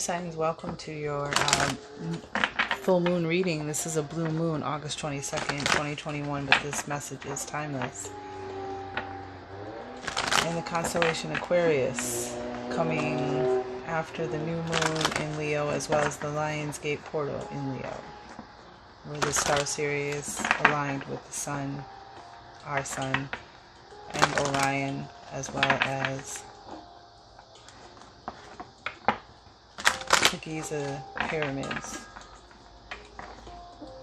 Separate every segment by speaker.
Speaker 1: signs, welcome to your full moon reading. This is a blue moon, August 22nd, 2021, but this message is timeless. In the constellation Aquarius, coming after the new moon in Leo, as well as the Lion's Gate portal in Leo, where the star series aligned with the sun, our sun, and Orion, as well as the Giza pyramids,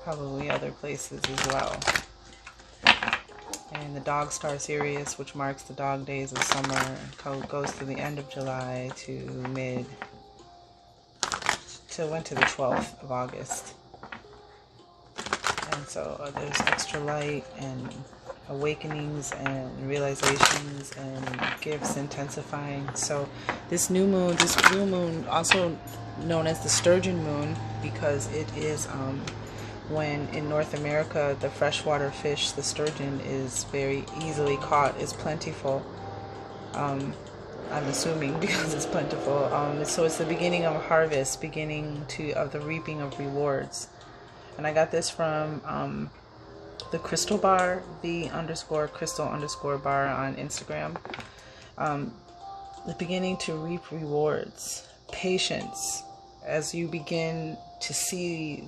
Speaker 1: probably other places as well. And the dog star Sirius, which marks the dog days of summer, goes to the end of July to went to the 12th of August. And so there's extra light and awakenings and realizations and gifts intensifying. So this new moon, this blue moon, also known as the sturgeon moon, because it is when in North America the freshwater fish, the sturgeon, is very easily caught, is plentiful. I'm assuming because it's plentiful. So it's the beginning of a harvest, beginning of the reaping of rewards. And I got this from the crystal bar, the_crystal_bar on Instagram. The beginning to reap rewards, patience, as you begin to see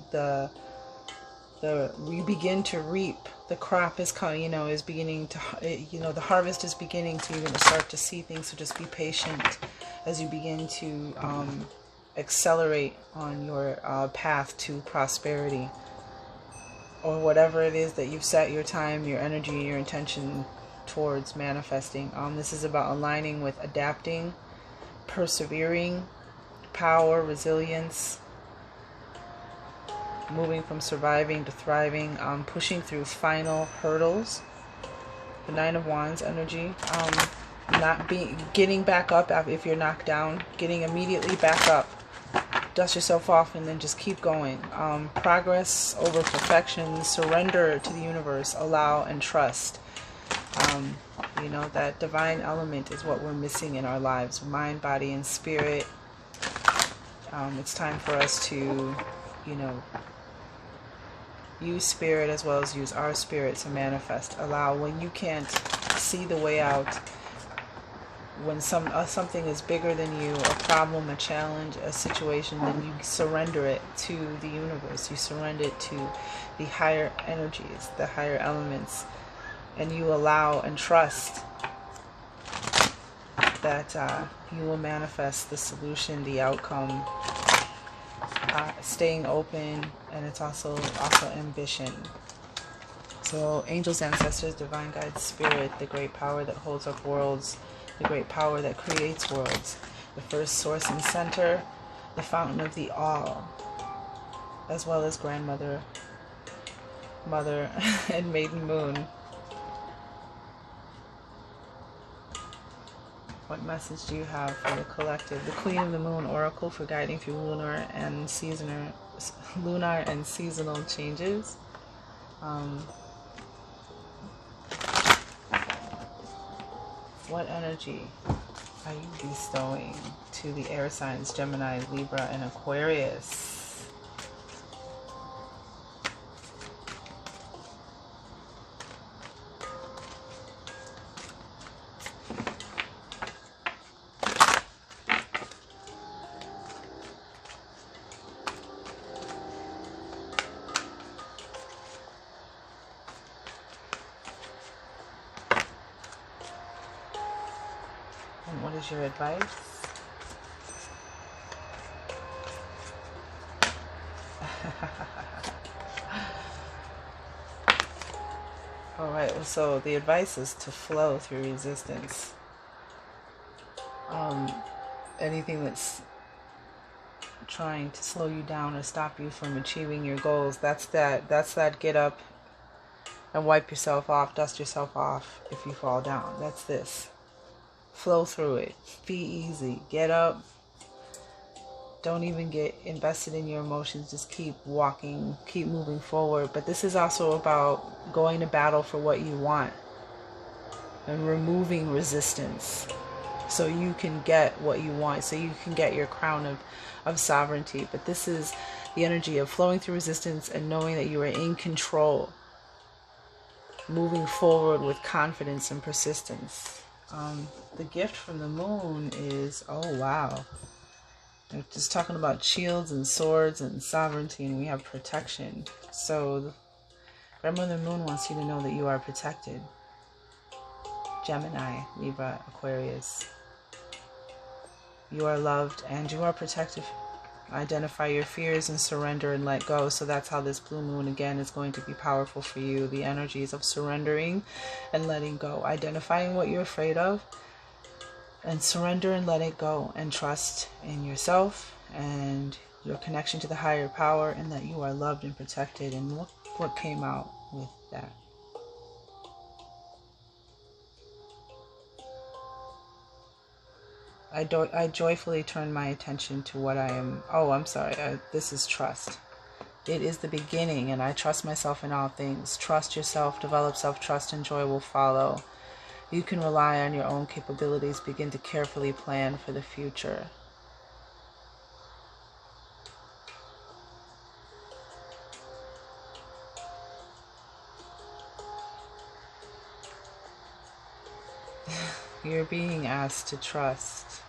Speaker 1: you begin to reap. The crop is coming, is beginning to, the harvest is beginning, so you're going to start to see things. So just be patient as you begin to accelerate on your path to prosperity, or whatever it is that you've set your time, your energy, your intention towards manifesting. This is about aligning with adapting, persevering, power, resilience, moving from surviving to thriving, pushing through final hurdles. The Nine of Wands energy, getting back up if you're knocked down, getting immediately back up, dust yourself off, and then just keep going. Progress over perfection, surrender to the universe, allow and trust. That divine element is what we're missing in our lives, mind, body, and spirit. It's time for us to, use spirit as well as use our spirit to manifest. Allow, when you can't see the way out, when something is bigger than you, a problem, a challenge, a situation, then you surrender it to the universe. You surrender it to the higher energies, the higher elements, and you allow and trust that you will manifest the solution, the outcome. Staying open, and it's also ambition. So angels, ancestors, divine guides, spirit, the great power that holds up worlds, the great power that creates worlds, the first source and center, the fountain of the all, as well as grandmother, mother, and maiden moon. What message do you have for the collective? The Queen of the Moon Oracle for guiding through lunar and seasonal changes. What energy are you bestowing to the air signs Gemini, Libra, and Aquarius? And what is your advice? Alright, well, so the advice is to flow through resistance. Anything that's trying to slow you down or stop you from achieving your goals, that's that get up and wipe yourself off, dust yourself off if you fall down. That's this. Flow through it. Be easy. Get up. Don't even get invested in your emotions. Just keep walking. Keep moving forward. But this is also about going to battle for what you want and removing resistance. so you can get what you want, so you can get your crown of sovereignty. But this is the energy of flowing through resistance and knowing that you are in control, moving forward with confidence and persistence. The gift from the moon is, oh wow, they're just talking about shields and swords and sovereignty, and we have protection. So Grandmother Moon wants you to know that you are protected. Gemini, Libra, Aquarius. You are loved and you are protected. Identify your fears and surrender and let go. So that's how this blue moon again is going to be powerful for you. The energies of surrendering and letting go. Identifying what you're afraid of and surrender and let it go, and trust in yourself and your connection to the higher power, and that you are loved and protected. And look what came out with that. I joyfully turn my attention to what I am. Oh, I'm sorry. This is trust. It is the beginning, and I trust myself in all things. Trust yourself, develop self-trust, and joy will follow. You can rely on your own capabilities. Begin to carefully plan for the future. You're being asked to trust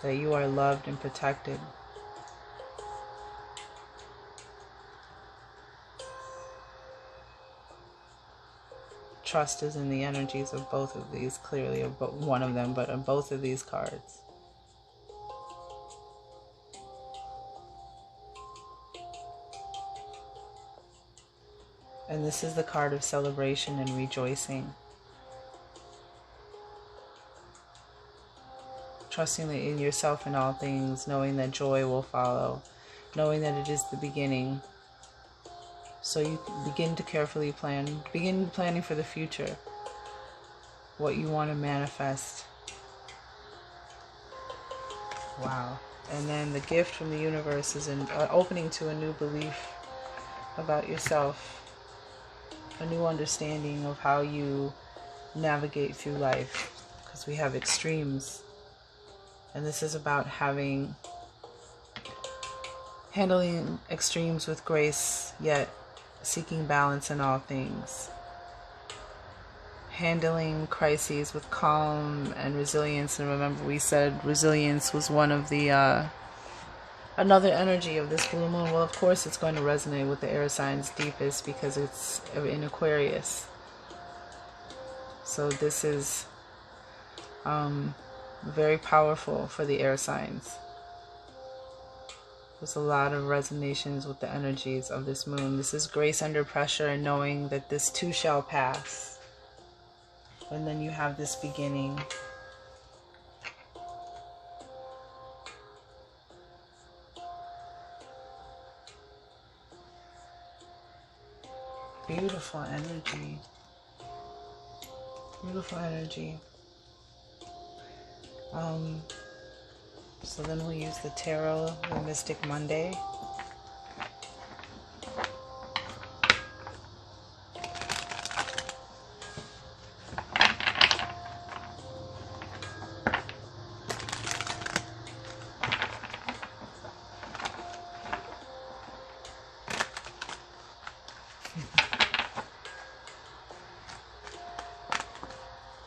Speaker 1: that you are loved and protected. Trust is in the energies of both of these, clearly of one of them, but of both of these cards. And this is the card of celebration and rejoicing. Trusting in yourself in all things, knowing that joy will follow, knowing that it is the beginning. So you begin to carefully plan, begin planning for the future, what you want to manifest. Wow. And then the gift from the universe is an opening to a new belief about yourself, a new understanding of how you navigate through life, because we have extremes. And this is about handling extremes with grace, yet seeking balance in all things. Handling crises with calm and resilience. And remember, we said resilience was one of the another energy of this blue moon. Well, of course it's going to resonate with the air signs deepest because it's in Aquarius. So this is very powerful for the air signs. There's a lot of resonations with the energies of this moon. This is grace under pressure and knowing that this too shall pass. And then you have this beginning. Beautiful energy. Beautiful energy. So then we'll use the Tarot, the Mystic Monday.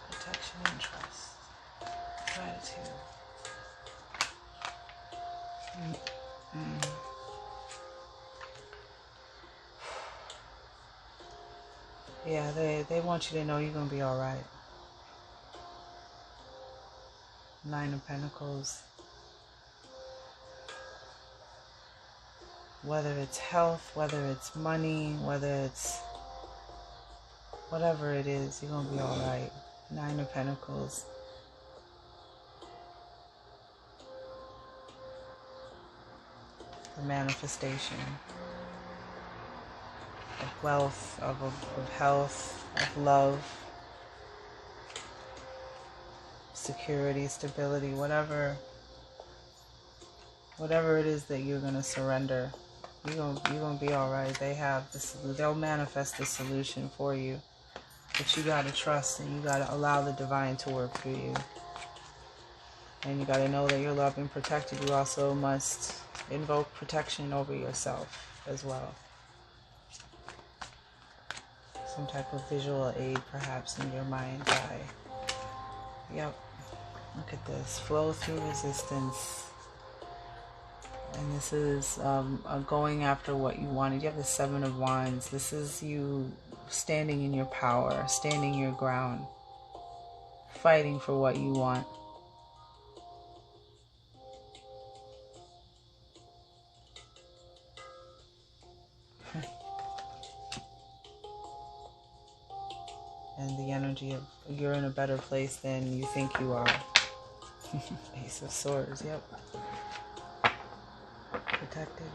Speaker 1: Protection and trust. Gratitude. Yeah, they want you to know you're going to be all right. Nine of Pentacles. Whether it's health, whether it's money, whether it's whatever it is, you're going to be all right. Nine of Pentacles. The manifestation of wealth, of health, of love, security, stability, whatever it is that you're going to surrender, you're gonna be all right. They have this, they'll manifest the solution for you, but you got to trust and you got to allow the divine to work through you. And you got to know that you're loved and protected. You also must invoke protection over yourself as well. Some type of visual aid perhaps in your mind's eye. Yep. Look at this. Flow through resistance. And this is going after what you wanted. You have the Seven of Wands. This is you standing in your power, standing your ground, fighting for what you want. And the energy of you're in a better place than you think you are. Ace of Swords, yep. Protected.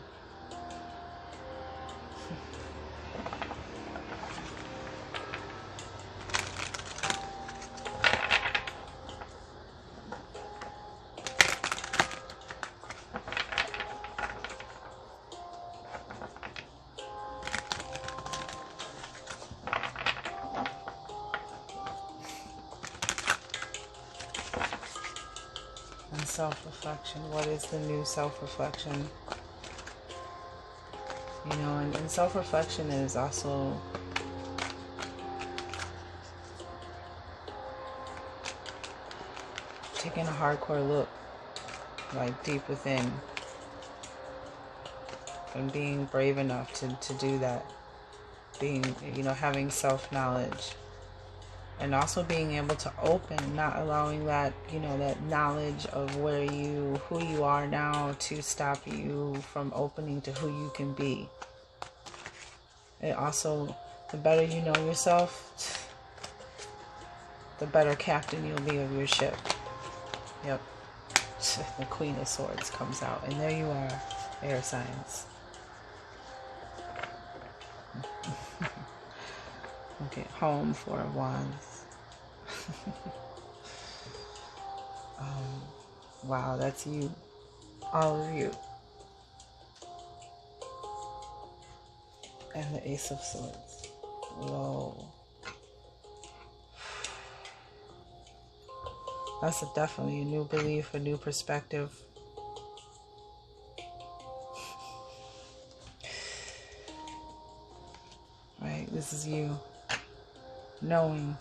Speaker 1: And self-reflection. What is the new self-reflection? You know, and self-reflection is also taking a hardcore look, like deep within, and being brave enough to do that. Being, you know, having self-knowledge. And also being able to open, not allowing that, you know, that knowledge of who you are now to stop you from opening to who you can be. And also, the better you know yourself, the better captain you'll be of your ship. Yep. The Queen of Swords comes out. And there you are, air signs. Okay, home, Four of Wands. Wow, that's you. All of you. And the Ace of Swords. Whoa. That's definitely a new belief, a new perspective. Right, this is you. Knowing.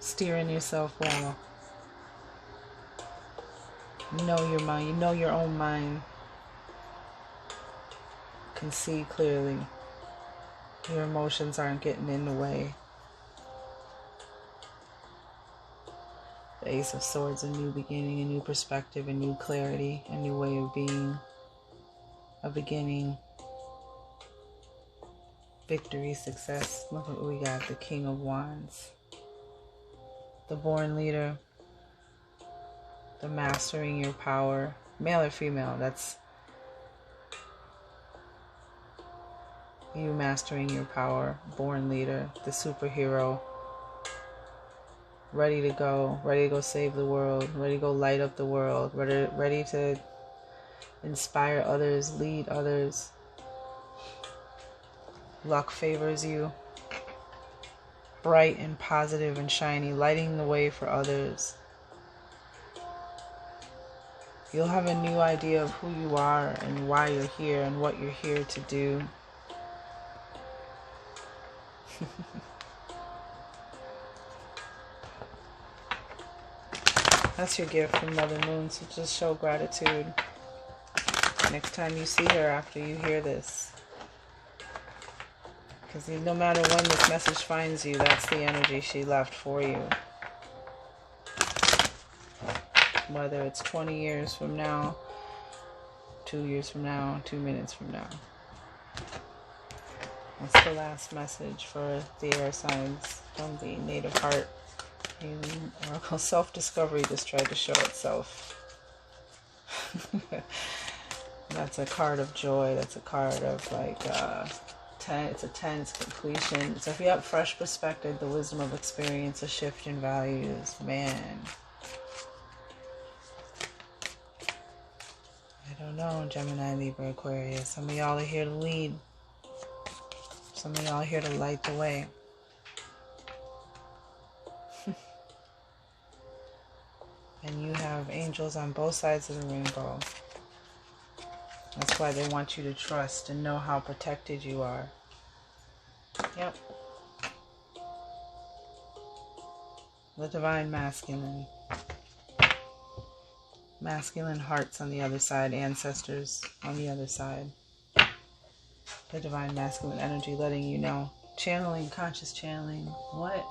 Speaker 1: Steering yourself well. You know your mind. You know your own mind. Can see clearly. Your emotions aren't getting in the way. The Ace of Swords, a new beginning, a new perspective, a new clarity, a new way of being, a beginning, victory, success. Look what we got, the King of Wands, the born leader, the mastering your power, male or female, that's you mastering your power, born leader, the superhero, ready to go save the world, ready to go light up the world, ready to inspire others, lead others. Luck favors you, bright and positive and shiny, lighting the way for others. You'll have a new idea of who you are and why you're here and what you're here to do. That's your gift from Mother Moon, so just show gratitude next time you see her after you hear this. Because no matter when this message finds you, that's the energy she left for you. Whether it's 20 years from now, 2 years from now, 2 minutes from now. That's the last message for the air signs from the Native Heart Healing Oracle. Self-discovery just tried to show itself. That's a card of joy. That's a card of like 10. It's a 10. It's completion. So if you have fresh perspective, the wisdom of experience, a shift in values, man. I don't know, Gemini, Libra, Aquarius. Some of y'all are here to lead. Some of y'all are here to light the way. And you have angels on both sides of the rainbow. That's why they want you to trust and know how protected you are. Yep. The divine masculine. Masculine hearts on the other side. Ancestors on the other side. The divine masculine energy letting you know. Channeling, conscious channeling. What?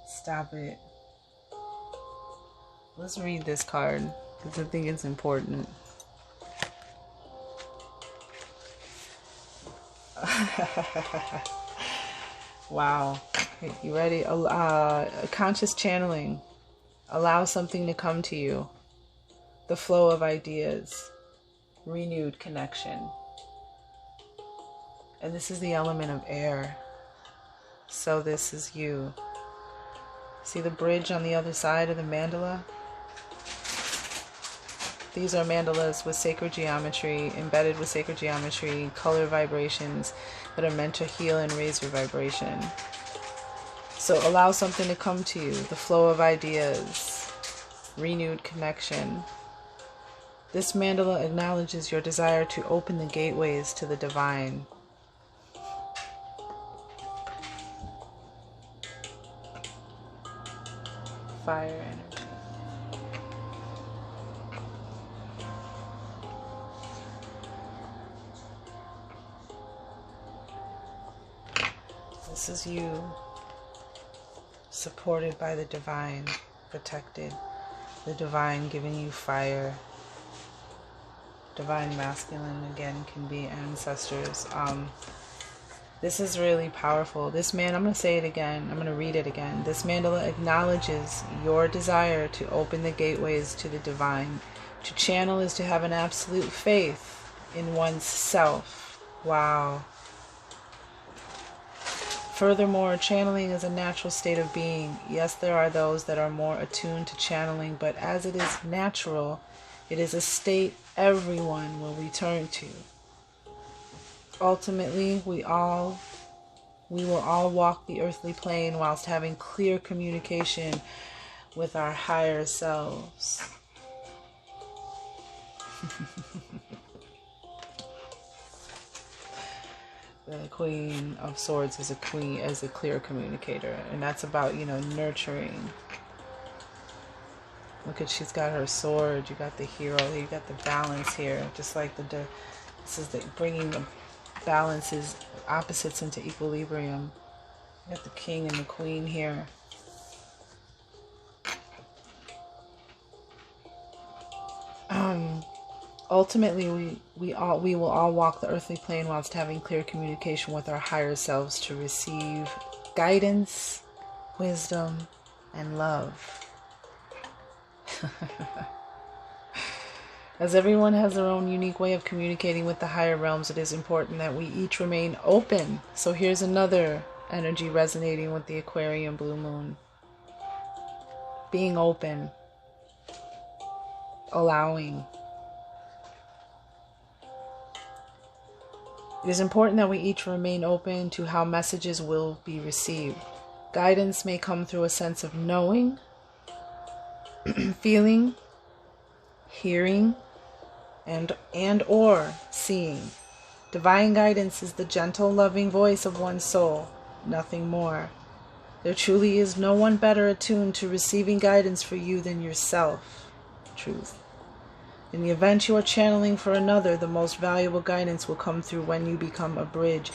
Speaker 1: Stop it. Let's read this card because I think it's important. Wow. Okay, you ready? Conscious channeling. Allow something to come to you. The flow of ideas. Renewed connection. And this is the element of air. So this is you. See the bridge on the other side of the mandala? These are mandalas with sacred geometry, embedded with sacred geometry, color vibrations that are meant to heal and raise your vibration. So allow something to come to you. The flow of ideas. Renewed connection. This mandala acknowledges your desire to open the gateways to the divine. Fire energy. This is you, supported by the divine, protected. The divine giving you fire. Divine masculine, again, can be ancestors. This is really powerful. This man, I'm going to say it again. I'm going to read it again. This mandala acknowledges your desire to open the gateways to the divine. To channel is to have an absolute faith in one's self. Wow. Furthermore, channeling is a natural state of being. Yes, there are those that are more attuned to channeling, but as it is natural, it is a state everyone will return to. Ultimately, we will all walk the earthly plane whilst having clear communication with our higher selves. The Queen of Swords is a clear communicator, and that's about, nurturing. Look at, she's got her sword. You got the hero. You got the balance here, just like this is the bringing the balances, opposites into equilibrium. You got the king and the queen here. Ultimately, we will all walk the earthly plane whilst having clear communication with our higher selves to receive guidance, wisdom, and love. As everyone has their own unique way of communicating with the higher realms, it is important that we each remain open. So here's another energy resonating with the Aquarian blue moon. Being open. Allowing. It is important that we each remain open to how messages will be received. Guidance may come through a sense of knowing, feeling, hearing, and or seeing. Divine guidance is the gentle, loving voice of one's soul, nothing more. There truly is no one better attuned to receiving guidance for you than yourself. Truth. In the event you are channeling for another, the most valuable guidance will come through when you become a bridge.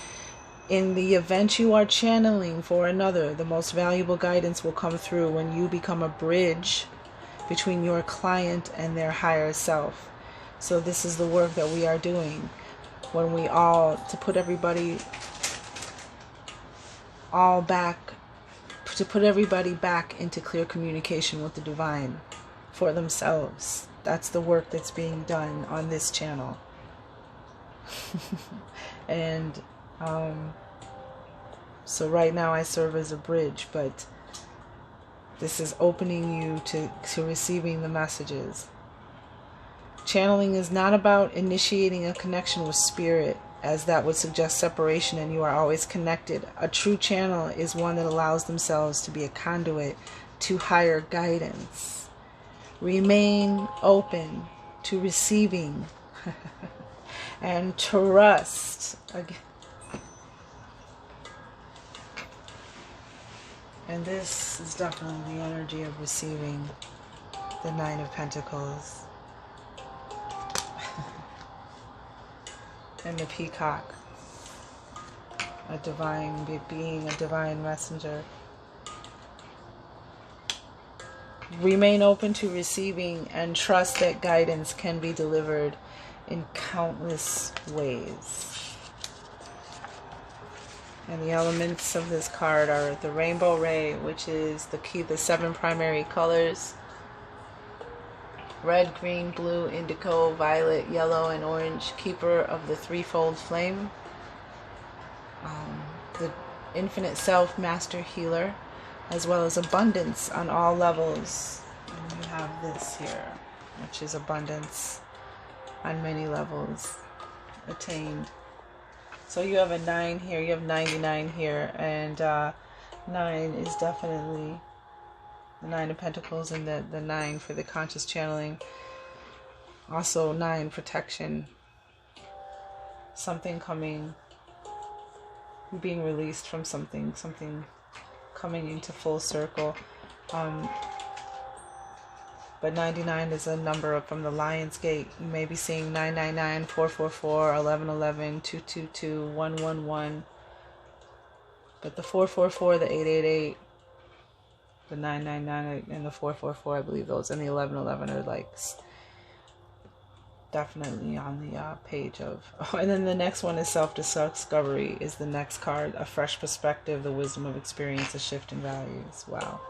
Speaker 1: In the event you are channeling for another, the most valuable guidance will come through when you become a bridge between your client and their higher self. So this is the work that we are doing when we to put everybody back into clear communication with the divine for themselves. That's the work that's being done on this channel. And so right now I serve as a bridge, but this is opening you to receiving the messages. Channeling is not about initiating a connection with spirit, as that would suggest separation and you are always connected. A true channel is one that allows themselves to be a conduit to higher guidance. Remain open to receiving and trust. Again. And this is definitely the energy of receiving the Nine of Pentacles and the Peacock, a divine being, a divine messenger. Remain open to receiving and trust that guidance can be delivered in countless ways. And the elements of this card are the rainbow ray, which is the key, the 7 primary colors: red, green, blue, indigo, violet, yellow, and orange. Keeper of the threefold flame. The infinite self, master healer, as well as abundance on all levels. And we have this here, which is abundance on many levels attained. So you have a 9 here, you have 99 here, and 9 is definitely the 9 of Pentacles, and the 9 for the conscious channeling. Also 9, protection. Something coming, being released from something coming into full circle. But 99 is a number from the Lion's Gate. You may be seeing 999, 444, 1111, 222, 111. But the 444, the 888, the 999, and the 444, I believe those, and the 1111 are like definitely on the page of. Oh, and then the next one is self-discovery, is the next card. A fresh perspective, the wisdom of experience, a shift in values. Wow.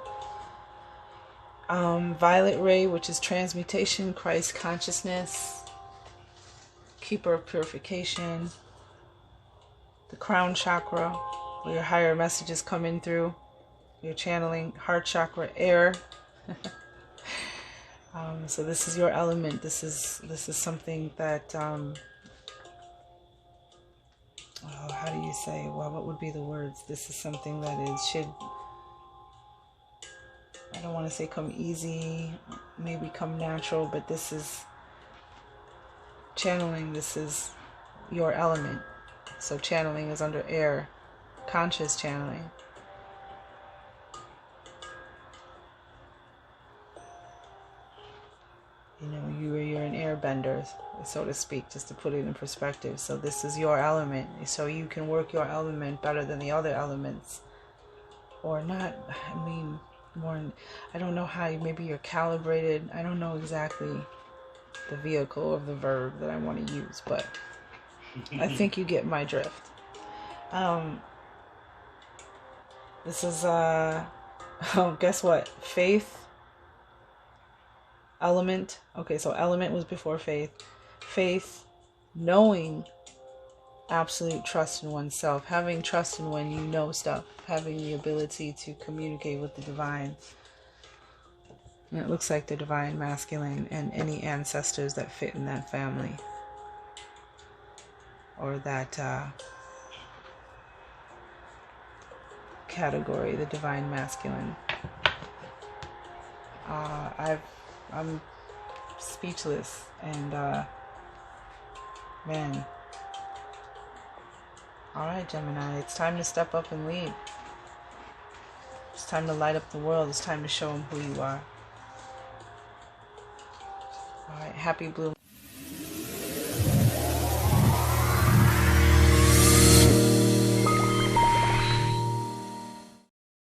Speaker 1: Violet ray, which is transmutation, Christ consciousness, keeper of purification, the crown chakra, where your higher messages come in through, your channeling, heart chakra, air. So this is your element. This is something that how do you say? Well, what would be the words? This is something that should, I don't want to say come easy, maybe come natural, but this is channeling. This is your element. So channeling is under air, conscious channeling. You know, you're an airbender, so to speak, just to put it in perspective. So this is your element. So you can work your element better than the other elements. Or not, I mean, more, I don't know how, maybe you're calibrated. I don't know exactly the vehicle of the verb that I want to use, but I think you get my drift. This is, guess what? Faith. Element. Okay, so element was before faith. Faith, knowing, absolute trust in oneself, having trust in when you know stuff, having the ability to communicate with the divine. And it looks like the divine masculine and any ancestors that fit in that family, or that category, the divine masculine. I'm speechless, and man. Alright, Gemini, it's time to step up and lead. It's time to light up the world. It's time to show them who you are. Alright, happy blue.